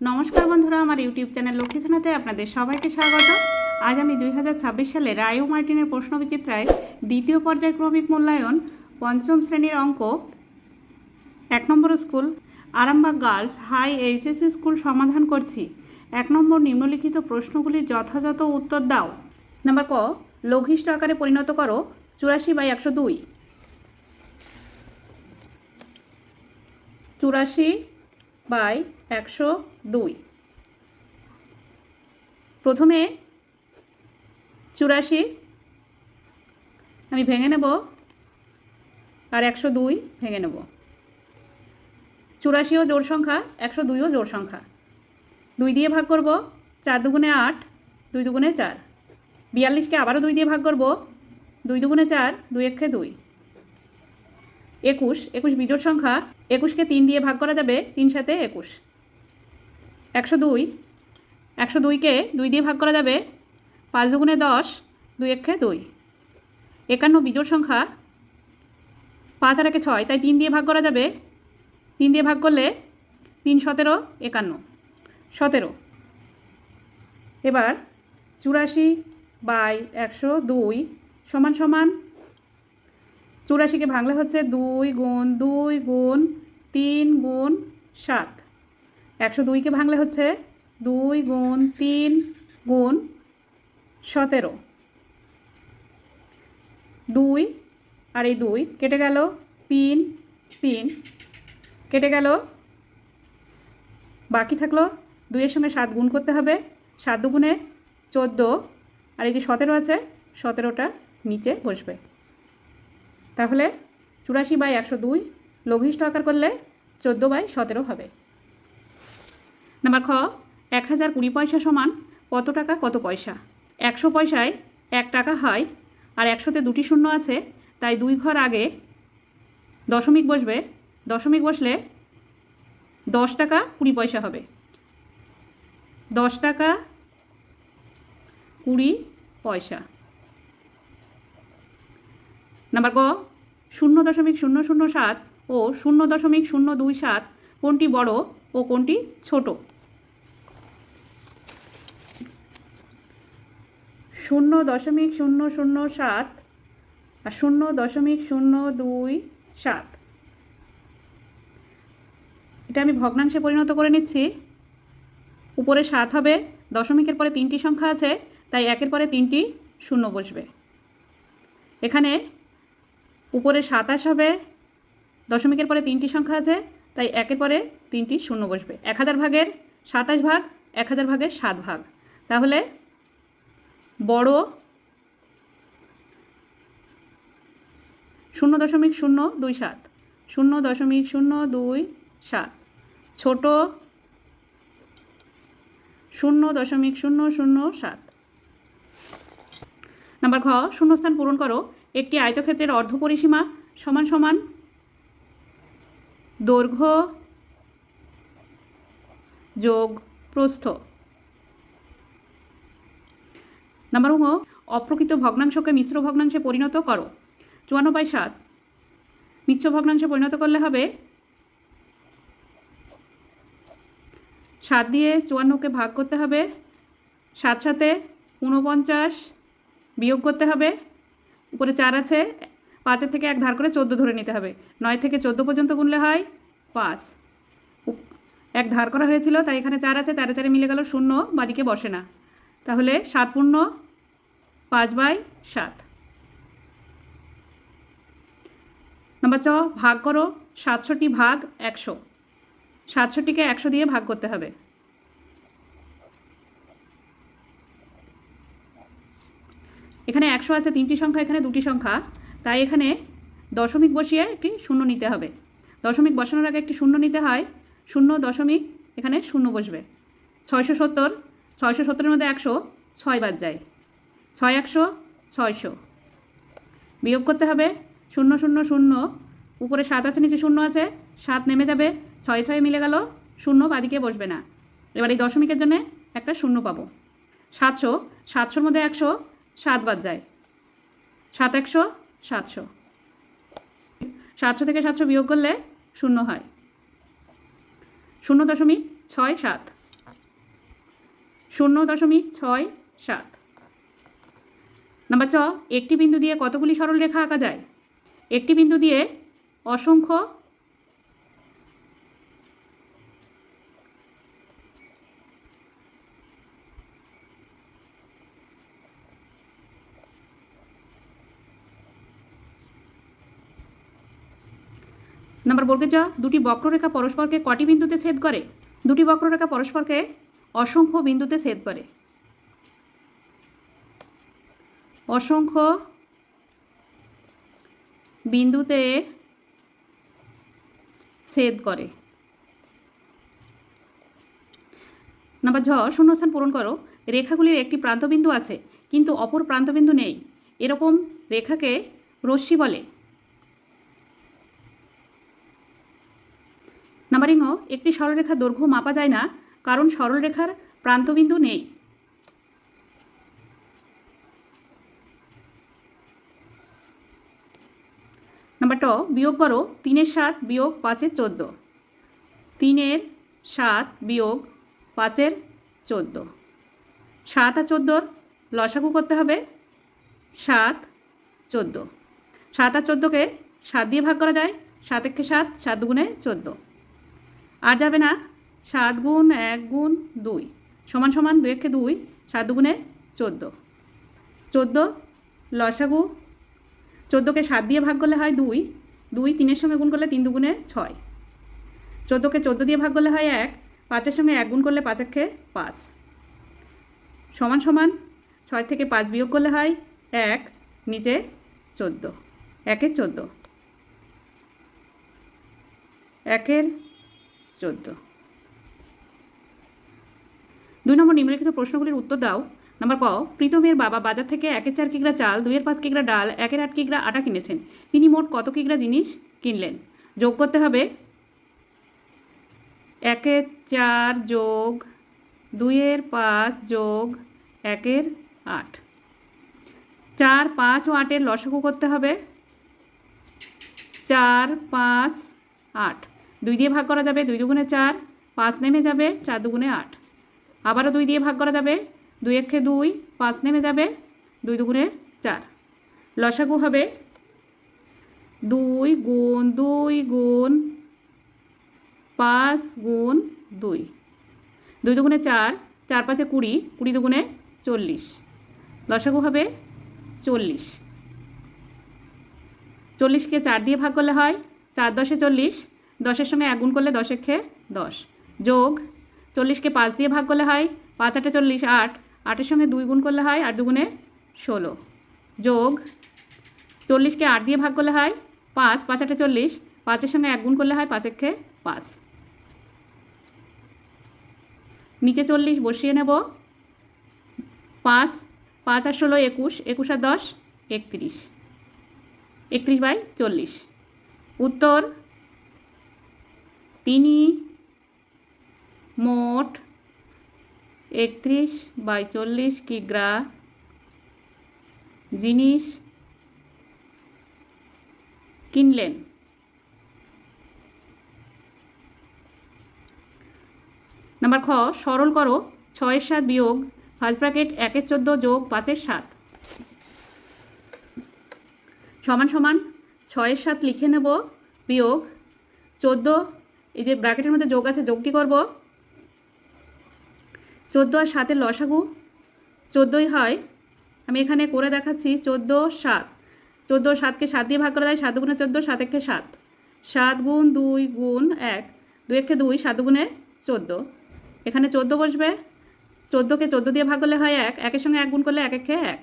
নমস্কার বন্ধুরা, আমার ইউটিউব চ্যানেল লক্ষ্মীছানাতে আপনাদের সবাইকে স্বাগত। আজ আমি 2026 সালে রায় ও মার্টিনের প্রশ্নবিচিত্রায় দ্বিতীয় পর্যায়ক্রমিক মূল্যায়ন পঞ্চম শ্রেণীর অঙ্ক 1 নম্বর school Arambagh girls high HSC school সমাধান করছি। 1 নম্বর নিম্নলিখিত প্রশ্নগুলির যথাযথ উত্তর দাও। নাম্বার ক, লঘিষ্ঠ আকারে পরিণত করো 84/102। 84/102। প্রথমে 84 আমি ভেঙে নেব আর 102 ভেঙে নেব। 84ও জোড় সংখ্যা, 102ও জোড় সংখ্যা। 2 দিয়ে ভাগ করব, 4 দুগুণে 8, 2 দুগুণে 4। 42কে আবারও 2 দিয়ে ভাগ করব, 2 দুগুণে 4, 2 একে 2। 21 বিজোড় সংখ্যা, 21কে 3 দিয়ে ভাগ করা যাবে, 3 সাথে 21। 102কে 2 দিয়ে ভাগ করা যাবে, 5 দুগুণে 10, 2 একে 2। 51 বিজোড় সংখ্যা, 5 আর 1 6, তাই 3 দিয়ে ভাগ করা যাবে। 3 দিয়ে ভাগ করলে 3 17, 51 17। এবার 84/102 সমান সমান 84কে ভাঙলে হচ্ছে 2 গুণ 2 গুণ 3 গুণ 7। 102কে ভাঙলে হচ্ছে 2 গুণ 3 গুণ 17। 2 আর এই 2 কেটে গেল, 3 3 কেটে গেল, বাকি থাকলো 2 এর সঙ্গে 7 গুণ করতে হবে। 7 দুগুণে 14, আর এই যে 17 আছে, 17টা নিচে বসবে। তাহলে 84/102 লঘিষ্ঠ আকার করলে 14/17 হবে। নাম্বার খ, 1020 পয়সা সমান কত টাকা কত পয়সা? 100 পয়সায় 1 টাকা হয়, আর 100তে 2টি শূন্য আছে, তাই 2 ঘর আগে দশমিক বসবে। দশমিক বসলে 10 টাকা 20 পয়সা হবে। 10 টাকা 20 পয়সা। নাম্বার গ, 0.007 ও 0.027 কোনটি বড় ও কোনটি ছোট? 0.007 আর 0.027। এটা আমি ভগ্নাংশে পরিণত করে নিচ্ছি। উপরে 7 হবে, দশমিকের পরে 3টি সংখ্যা আছে, তাই 1-এর পরে 3টি শূন্য বসবে। এখানে উপরে 27 হবে, দশমিকের পরে 3টি সংখ্যা আছে, তাই 1-এর পরে 3টি শূন্য বসবে। 1000 ভাগের 27 ভাগ, 1000 ভাগের 7 ভাগ। তাহলে বড় 0.027, 0.027। ছোট 0.007। নাম্বার ঘ, শূন্যস্থান পূরণ করো। একটি আয়তক্ষেত্রের অর্ধপরিসীমা সমান সমান দৈর্ঘ্য যোগ প্রস্থ। নাম্বার ঙ, অপ্রকৃত ভগ্নাংশকে মিশ্র ভগ্নাংশে পরিণত করো। 54/7 মিশ্র ভগ্নাংশে পরিণত করলে হবে 7 দিয়ে 54কে ভাগ করতে হবে, 7 সাথে 49 বিয়োগ করতে হবে। উপরে 4 আছে, 5-এর থেকে 1 ধার করে 14 ধরে নিতে হবে। 9 থেকে 14 পর্যন্ত গুনলে হয় 5। 1 ধার করা হয়েছিল, তাই এখানে 4 আছে, 4 4 মিলে গেল 0, বাদিকে বসে না। তাহলে 7 পূর্ণ 5/7। নাম্বার চ, ভাগ করো 67 ভাগ 100। 67কে 100 দিয়ে ভাগ করতে হবে। এখানে 100 আছে, 3টি সংখ্যা, এখানে 2টি সংখ্যা, তাই এখানে দশমিক বসিয়ে একটি শূন্য নিতে হবে। দশমিক বসানোর আগে একটি শূন্য নিতে হয়। 0 দশমিক, এখানে শূন্য বসবে। 670, 670-এর মধ্যে 100 6 বাদ যায়। 6 100 600 বিয়োগ করতে হবে। 0 0 0, উপরে 7 আছে, নিচে 0 আছে, 7 নেমে যাবে। 6 6 মিলে গেল, 0 বাদিকে বসবে না। এবার এই দশমিকের জন্য একটা শূন্য পাবো। 700, 700-র মধ্যে 100 7 বাদ যায়। 7 100 700। 700 থেকে 700 বিয়োগ করলে 0 হয়। 0.67। 0.67। নাম্বার চ, একটি বিন্দু দিয়ে কতগুলি সরল রেখা আঁকা যায়? একটি বিন্দু দিয়ে অসংখ্য নাম্বার বর্গের জ, দুটি বক্ররেখা পরস্পরকে কটি বিন্দুতে ছেদ করে? দুটি বক্ররেখা পরস্পরকে অসংখ্য বিন্দুতে ছেদ করে। অসংখ্য বিন্দুতে ছেদ করে। নাম্বার ঝ, শূন্যস্থান পূরণ করো। রেখাগুলির একটি প্রান্তবিন্দু আছে কিন্তু অপর প্রান্তবিন্দু নেই, এরকম রেখাকে রশ্মি বলে। নাম্বার ঙ, একটি সরলরেখার দৈর্ঘ্য মাপা যায় না কারণ সরলরেখার প্রান্তবিন্দু নেই। নাম্বার ট, বিয়োগ করো 3-এর 7 বিয়োগ 5-এর 14। 3-এর 7 বিয়োগ 5-এর 14। 7 আর 14-র লসাগু করতে হবে। 7, 14। 7 আর 14-কে 7 দিয়ে ভাগ করা যায়। 7 একে 7, 7 দুগুণে 14। আর যাবে না। 7 গুণ 1 গুণ 2 সমান সমান 2 একে 2, 7 দুগুণে 14। 14 লসাগু। 14-কে 7 দিয়ে ভাগ করলে হয় 2, 2 3-এর সঙ্গে গুণ করলে 3 দুগুণে 6। 14-কে 14 দিয়ে ভাগ করলে হয় 1, 5-এর সঙ্গে 1 গুণ করলে 5 একে 5 সমান সমান 6 থেকে 5 বিয়োগ করলে হয় 1, নিচে 14। 1-এর 14। 1-এর 14। 2 নম্বর নিম্নলিখিত প্রশ্নগুলির উত্তর দাও। নাম্বার ক, প্রীতমের বাবা বাজার থেকে 1-এর 4 কিগ্রা চাল, 2-এর 5 কিগ্রা ডাল, 1-এর 8 কিগ্রা আটা কিনেছেন। তিনি মোট কত কিগ্রা জিনিস কিনলেন? যোগ করতে হবে 1-এর 4 যোগ 2-এর 5 যোগ 1-এর 8। 4, 5 ও 8-এর লসাগু করতে হবে। 4, 5, 8। 2 দিয়ে ভাগ করা যাবে। 2 দুগুণে 4, 5 নেমে যাবে। 4 দুগুণে 8। আবারও 2 দিয়ে ভাগ করা যাবে। 2 একে 2, 5 নেমে যাবে। 2 দুগুণে 4। লসাগু হবে 2 গুণ 2 গুণ 5 গুণ 2। 2 দুগুণে 4, 4 5-এ 20, 20 দুগুণে 40। লসাগু হবে 40। 40-কে 4 দিয়ে ভাগ করলে হয় 4 10-এ 40, 10-এর সঙ্গে 1 গুণ করলে 10 একে 10। যোগ 40-কে 5 দিয়ে ভাগ করলে হয় 5 8-এ 40, 8, 8-এর সঙ্গে 2 গুণ করলে হয় 8 দুগুণে 16। যোগ 40-কে 8 দিয়ে ভাগ করলে হয় 5, 5 8-এ 40, 5-এর সঙ্গে 1 গুণ করলে হয় 5 একে 5। নিচে 40 বসিয়ে নেব। 5, 5 আর 16 21, 21 আর 10 31। 31/40। উত্তর, তিনি মোট 31/40 কিগ্রা জিনিস কিনলেন। নাম্বার খ, সরল করো 6-এর 7 বিয়োগ ফার্স্ট ব্র্যাকেট 1-এর 14 যোগ 5-এর 7 সমান সমান 6-এর 7 লিখে নেব বিয়োগ 14, এই যে ব্র্যাকেটের মধ্যে যোগ আছে যোগটি করব। 14 আর 7-এর লসাগু 14ই হয়। আমি এখানে করে দেখাচ্ছি। 14 7, 14 7-কে 7 দিয়ে ভাগ করা যায়। 7 দুগুণে 14, 7 একে 7, 7 গুণ 2 গুণ 1, 2 একে 2, 7 দুগুণে 14। এখানে 14 বসবে। 14-কে 14 দিয়ে ভাগ করলে হয় 1, 1-এর সঙ্গে 1 গুণ করলে 1 একে 1।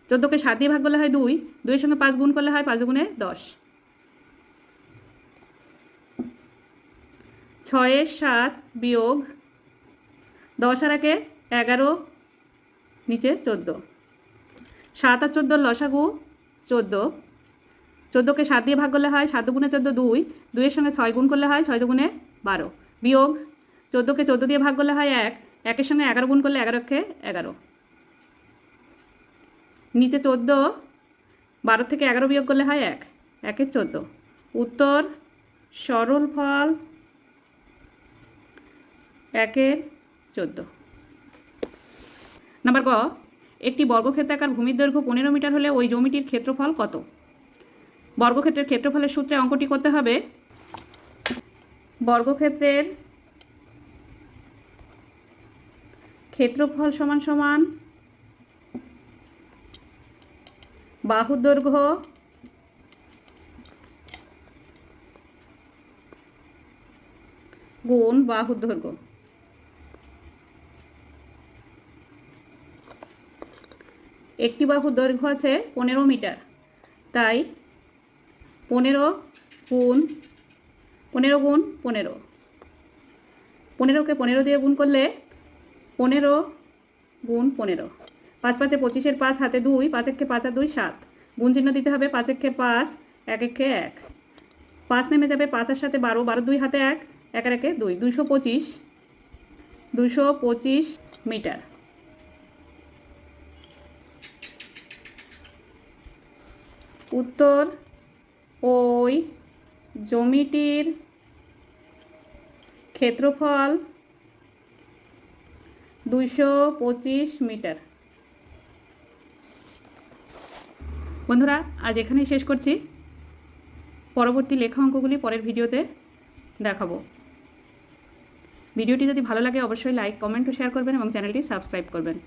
14-কে 7 দিয়ে ভাগ করলে হয় 2, 2-এর সঙ্গে 5 গুণ করলে হয় 5 দুগুণে 10। 6-এর 7 বিয়োগ 10 আর 1-এ 11, নিচে 14। 7 আর 14-র লসাগু 14। 14-কে 7 দিয়ে ভাগ করলে হয় 7 দুগুণে 14 2, 2-এর সঙ্গে 6 গুণ করলে হয় 6 দুগুণে 12। বিয়োগ 14-কে 14 দিয়ে ভাগ করলে হয় 1, 1-এর সঙ্গে 11 গুণ করলে 11 একে 11। নিচে 14, 12 থেকে 11 বিয়োগ করলে হয় 1, 1-এর 14। উত্তর, সরল ফল 1-এর 14। নাম্বার গ, একটি বর্গক্ষেত্রাকার ভূমির দৈর্ঘ্য 15 মিটার হলে ওই জমিটির ক্ষেত্রফল কত? বর্গক্ষেত্রের ক্ষেত্রফলের সূত্রে অঙ্কটি করতে হবে। বর্গক্ষেত্রের ক্ষেত্রফল সমান সমান বাহুর দৈর্ঘ্য গুণ বাহুর দৈর্ঘ্য। একটি বাহুর দৈর্ঘ্য আছে 15 মিটার, তাই 15 গুণ 15 গুণ 15, 15কে 15 দিয়ে গুণ করলে 15 গুণ 15, 5 5 25, 5 হাতে 2, 5 1 5 আর 2 7, গুণ চিহ্ন দিতে হবে, 5 1 5, 1 1 1, 5 নেমে যাবে, 5 এর সাথে 12, 12 2 হাতে 1, 1 1 2, 225 মিটার। উত্তর, ওই জমিটির ক্ষেত্রফল 225 মিটার। বন্ধুরা, আজ এখানেই শেষ করছি। পরবর্তী লেখা অঙ্কগুলি পরের ভিডিওতে দেখাবো। ভিডিওটি যদি ভালো লাগে অবশ্যই লাইক, কমেন্ট ও শেয়ার করবেন এবং চ্যানেলটি সাবস্ক্রাইব করবেন।